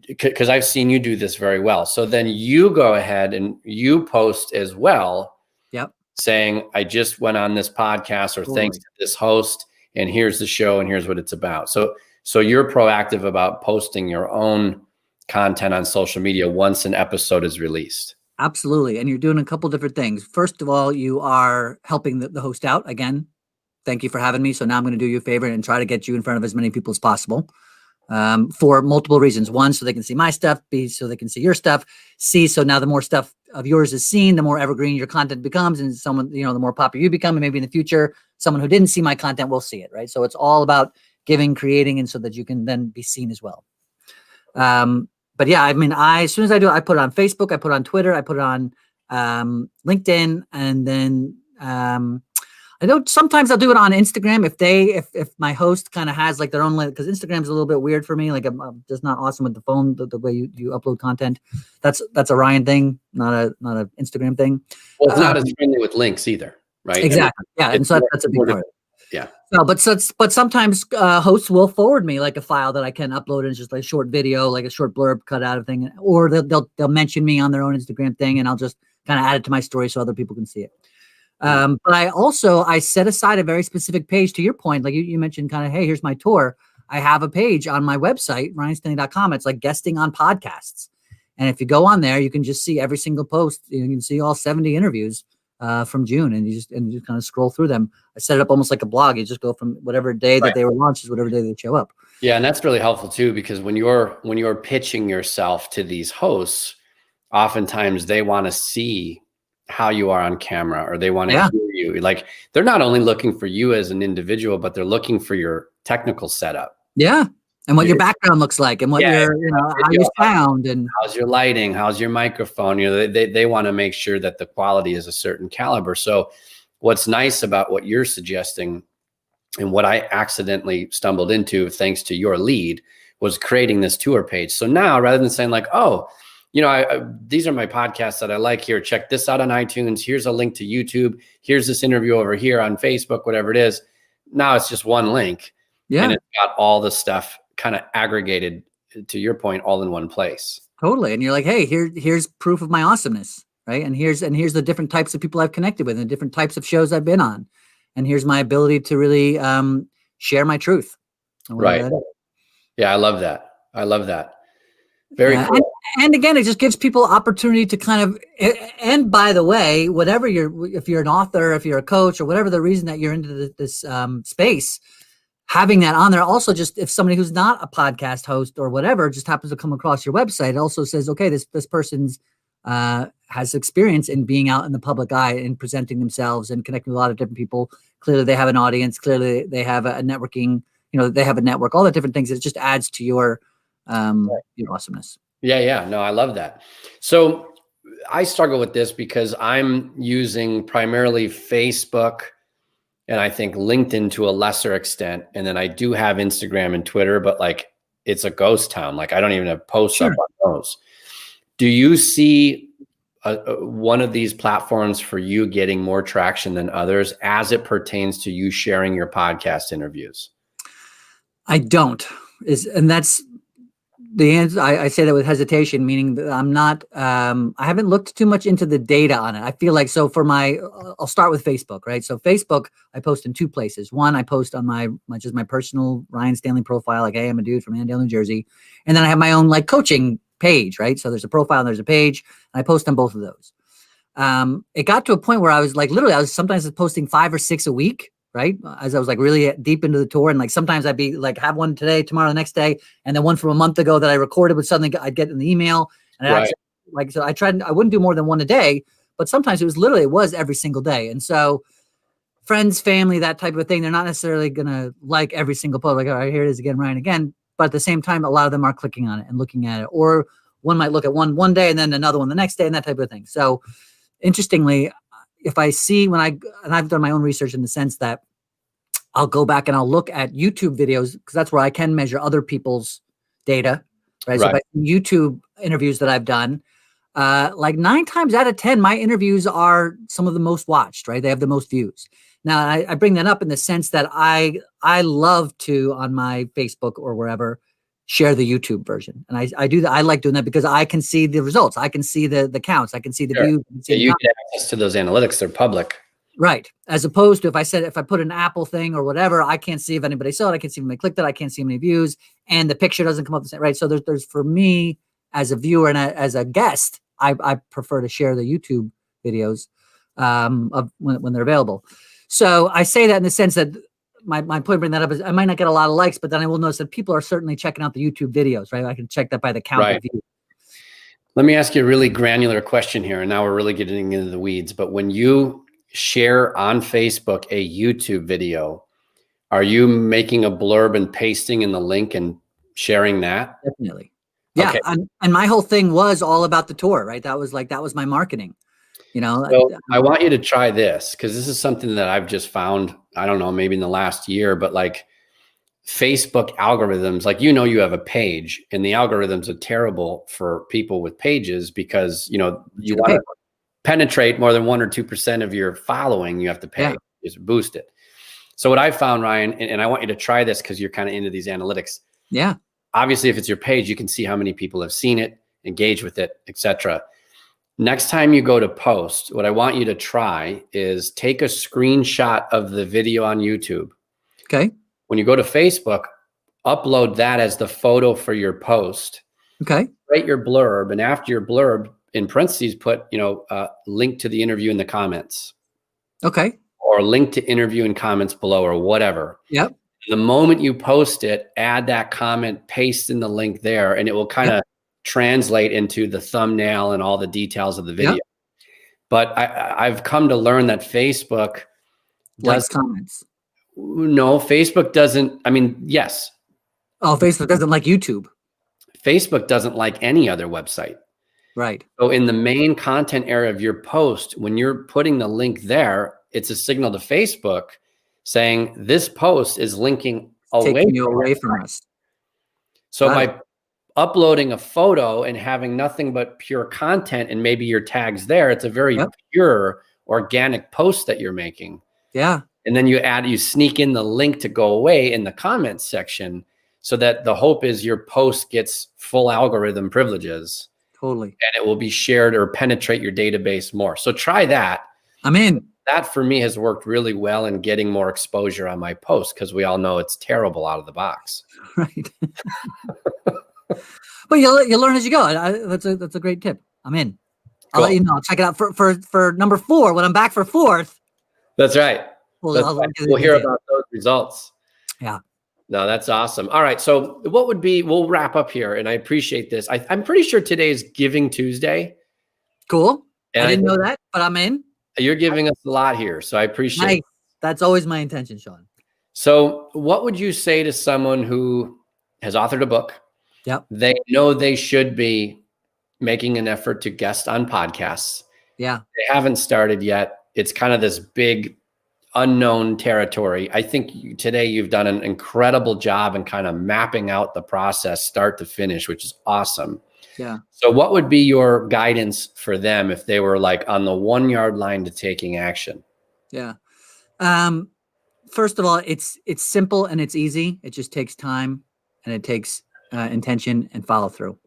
Because I've seen you do this very well. So then you go ahead and you post as well. Yep. Saying, I just went on this podcast, or thanks to this host, and here's the show, and here's what it's about. So you're proactive about posting your own content on social media once an episode is released. Absolutely. And you're doing a couple different things. First of all, you are helping the host out. Again, thank you for having me. So now I'm going to do you a favor and try to get you in front of as many people as possible, for multiple reasons. One, so they can see my stuff. B, so they can see your stuff. C, so now the more stuff of yours is seen, the more evergreen your content becomes, and someone, the more popular you become, and maybe in the future, someone who didn't see my content will see it, right? So it's all about giving, creating, and so that you can then be seen as well. But yeah, as soon as I do it, I put it on Facebook, I put it on Twitter, I put it on LinkedIn, and then I know sometimes I'll do it on Instagram if my host kind of has like their own, because Instagram's a little bit weird for me. Like I'm just not awesome with the phone, the way you upload content. That's a Ryan thing, not a Instagram thing. Well, it's not as friendly with links either, right? Exactly. And so that's a big part. Yeah. No, but sometimes hosts will forward me like a file that I can upload, and it's just like a short video, like a short blurb cut out of thing, or they'll mention me on their own Instagram thing, and I'll just kind of add it to my story so other people can see it. But I set aside a very specific page, to your point, like you mentioned kind of, hey, here's my tour. I have a page on my website, ryanstanley.com. It's like guesting on podcasts. And if you go on there, you can just see every single post. You can see all 70 interviews from June, and you just kind of scroll through them. I set it up almost like a blog. You just go from whatever day that they were launched is whatever day they show up. Yeah. And that's really helpful too, because when you're pitching yourself to these hosts, oftentimes they want to see how you are on camera, or they want to hear you. Like, they're not only looking for you as an individual, but they're looking for your technical setup. Yeah. And what your background looks like, and what your, how you sound, and how's your lighting, how's your microphone. They want to make sure that the quality is a certain caliber. So what's nice about what you're suggesting, and what I accidentally stumbled into thanks to your lead, was creating this tour page. So now, rather than saying like, oh, these are my podcasts that I like here, check this out on iTunes, here's a link to YouTube, here's this interview over here on Facebook, whatever it is. Now it's just one link. Yeah. And it's got all the stuff kind of aggregated, to your point, all in one place. Totally. And you're like, hey, here's proof of my awesomeness, right? And here's the different types of people I've connected with, and different types of shows I've been on. And here's my ability to really share my truth. Right. Yeah, I love that. Very cool. And again, it just gives people opportunity to kind of, and by the way, if you're an author, if you're a coach, or whatever the reason that you're into this space, having that on there also, just if somebody who's not a podcast host or whatever just happens to come across your website, it also says, okay, this person's has experience in being out in the public eye and presenting themselves and connecting with a lot of different people. Clearly they have an audience. Clearly they have a networking, they have a network, all the different things. It just adds to your awesomeness. Yeah. No, I love that. So I struggle with this because I'm using primarily Facebook and I think LinkedIn to a lesser extent. And then I do have Instagram and Twitter, but like it's a ghost town. Like I don't even have posts up on those. Do you see one of these platforms for you getting more traction than others as it pertains to you sharing your podcast interviews? I don't. And that's the answer. I say that with hesitation, meaning that I'm not, I haven't looked too much into the data on it. I feel like, so for I'll start with Facebook, right? So Facebook, I post in two places. One, I post on just my personal Ryan Stanley profile, like, hey, I'm a dude from Annandale, New Jersey. And then I have my own like coaching page, right? So there's a profile and there's a page, and I post on both of those. It got to a point where I was like, literally, I was sometimes posting 5 or 6 a week, right? As I was like really deep into the tour. And like, sometimes I'd be like, have one today, tomorrow, the next day. And then one from a month ago that I recorded would suddenly, I'd get in the email. And actually, like, so I wouldn't do more than one a day, but sometimes it was every single day. And so friends, family, that type of thing, they're not necessarily going to like every single post. Like, all right, here it is again, Ryan again. But at the same time, a lot of them are clicking on it and looking at it, or one might look at one day and then another one the next day and that type of thing. So interestingly, if I see and I've done my own research in the sense that I'll go back and I'll look at YouTube videos, because that's where I can measure other people's data, right? So if I see YouTube interviews that I've done, like 9 times out of 10, my interviews are some of the most watched, right? They have the most views. Now, I bring that up in the sense that I love to, on my Facebook or wherever, share the YouTube version. And I do that. I like doing that because I can see the results. I can see the counts. I can see the views. You get access to those analytics. They're public. Right. As opposed to if I put an Apple thing or whatever, I can't see if anybody saw it. I can't see if anybody clicked it. I can't see how many views, and the picture doesn't come up the same, right? So there's for me as a viewer and as a guest, I prefer to share the YouTube videos of when they're available. So I say that in the sense that my point of bringing that up is I might not get a lot of likes, but then I will notice that people are certainly checking out the YouTube videos, right? I can check that by the count of views. Let me ask you a really granular question here, and now we're really getting into the weeds. But when you share on Facebook a YouTube video, are you making a blurb and pasting in the link and sharing that? Definitely. Yeah. Okay. And my whole thing was all about the tour, right? That was my marketing, So I want you to try this, because this is something that I've just found, I don't know, maybe in the last year, but like Facebook algorithms, like, you have a page, and the algorithms are terrible for people with pages because, you want to penetrate more than 1 or 2% of your following, you have to pay, just boost it. So what I found, Ryan, and I want you to try this because you're kind of into these analytics. Yeah. Obviously, if it's your page, you can see how many people have seen it, engage with it, etc. Next time you go to post, what I want you to try is take a screenshot of the video on YouTube. Okay. When you go to Facebook, upload that as the photo for your post. Okay. Write your blurb, and after your blurb, in parentheses, put, link to the interview in the comments. Okay. Or link to interview in comments below, or whatever. Yep. The moment you post it, add that comment, paste in the link there, and it will kind of translate into the thumbnail and all the details of the video. Yep. But I've come to learn that Facebook likes comments. No, Facebook doesn't. I mean, yes. Oh, Facebook doesn't like YouTube. Facebook doesn't like any other website. Right. So in the main content area of your post, when you're putting the link there, it's a signal to Facebook saying this post is linking away from us. So by uploading a photo and having nothing but pure content and maybe your tags there, it's a very pure, organic post that you're making. Yeah. And then you sneak in the link to go away in the comments section, so that the hope is your post gets full algorithm privileges. Totally. And it will be shared or penetrate your database more. So try that. I'm in. That for me has worked really well in getting more exposure on my post, because we all know it's terrible out of the box. Right. But you learn as you go. That's a great tip. I'm in. I'll let you know. I'll check it out for number 4 when I'm back for 4th. That's right. We'll hear about those results. Yeah. No, that's awesome. All right. So we'll wrap up here, and I appreciate this. I'm pretty sure today is Giving Tuesday. Cool. And I didn't know that, but I'm in. You're giving us a lot here, so I appreciate it. That's always my intention, Sean. So what would you say to someone who has authored a book? Yep. They know they should be making an effort to guest on podcasts. Yeah. They haven't started yet. It's kind of this big unknown territory. I think today you've done an incredible job in kind of mapping out the process start to finish, which is awesome. Yeah. So what would be your guidance for them if they were like on the 1 yard line to taking action? Yeah. First of all, it's simple and it's easy. It just takes time and it takes intention and follow through.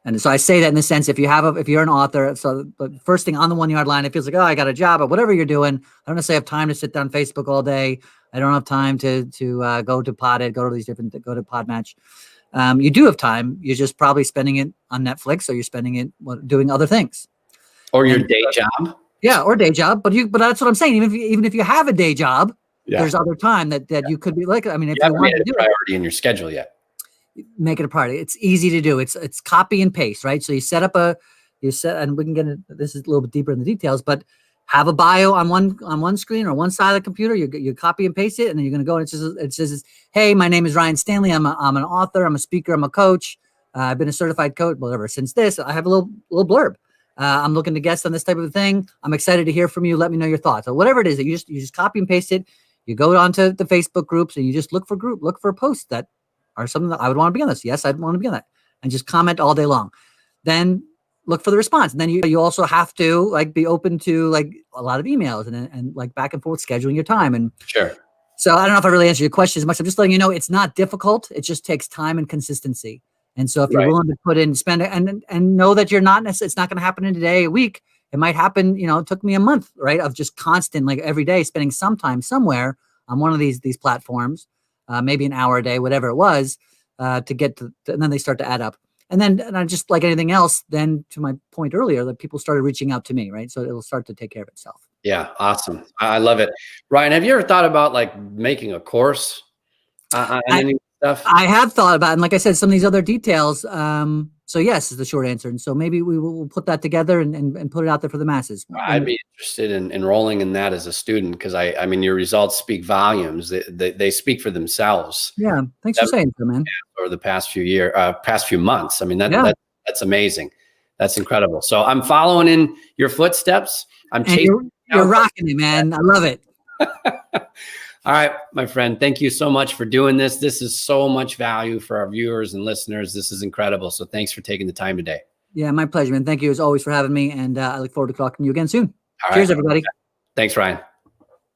And so I say that in the sense, if you're an author, so the first thing on the 1 yard line, it feels like, oh, I got a job, but whatever you're doing, I don't necessarily have time to sit down Facebook all day. I don't have time to go to Podded, go to Podmatch. You do have time. You're just probably spending it on Netflix, or you're spending it doing other things. Or your day job. Yeah, or day job. But that's what I'm saying. Even if you have a day job, there's other time that you could be like, I mean, if you want to do priority in your schedule yet. Make it a priority. It's easy to do. It's copy and paste, right? So you set, and we can get into this is a little bit deeper in the details, but have a bio on one screen or one side of the computer. You copy and paste it, and then you're going to go and it says, hey, my name is Ryan Stanley. I'm an author. I'm a speaker. I'm a coach. I've been a certified coach, whatever. Since this, I have a little blurb. I'm looking to guest on this type of thing. I'm excited to hear from you. Let me know your thoughts. So whatever it is that you just copy and paste it. You go onto the Facebook groups and you just look for posts that are something that I would want to be on this. Yes, I'd want to be on that, and just comment all day long. Then look for the response. And then you also have to like be open to like a lot of emails and like back and forth scheduling your time. And sure. So I don't know if I really answered your question as much. I'm just letting you know it's not difficult. It just takes time and consistency. And so if you're willing to put in, spend it, and know that you're not necessarily, it's not going to happen in a day, a week. It might happen, it took me a month, right? Of just constant, like every day, spending some time somewhere on one of these platforms, maybe an hour a day, whatever it was, to get to, and then they start to add up. And then just like anything else, then to my point earlier, that people started reaching out to me, right? So it'll start to take care of itself. Yeah. Awesome. I love it. Ryan, have you ever thought about like making a course on any stuff? I have thought about it. And like I said, some of these other details. So yes, is the short answer. And so maybe we'll put that together and put it out there for the masses. I'd be interested in enrolling in that as a student, because I mean, your results speak volumes. They speak for themselves. Yeah. Thanks for saying so, man. Over the past few months. I mean, that's amazing. That's incredible. So I'm following in your footsteps. I'm chasing. You're rocking it, man. I love it. All right, my friend. Thank you so much for doing this. This is so much value for our viewers and listeners. This is incredible. So thanks for taking the time today. Yeah, my pleasure, man. Thank you as always for having me. And I look forward to talking to you again soon. Cheers, everybody. Thanks, Ryan.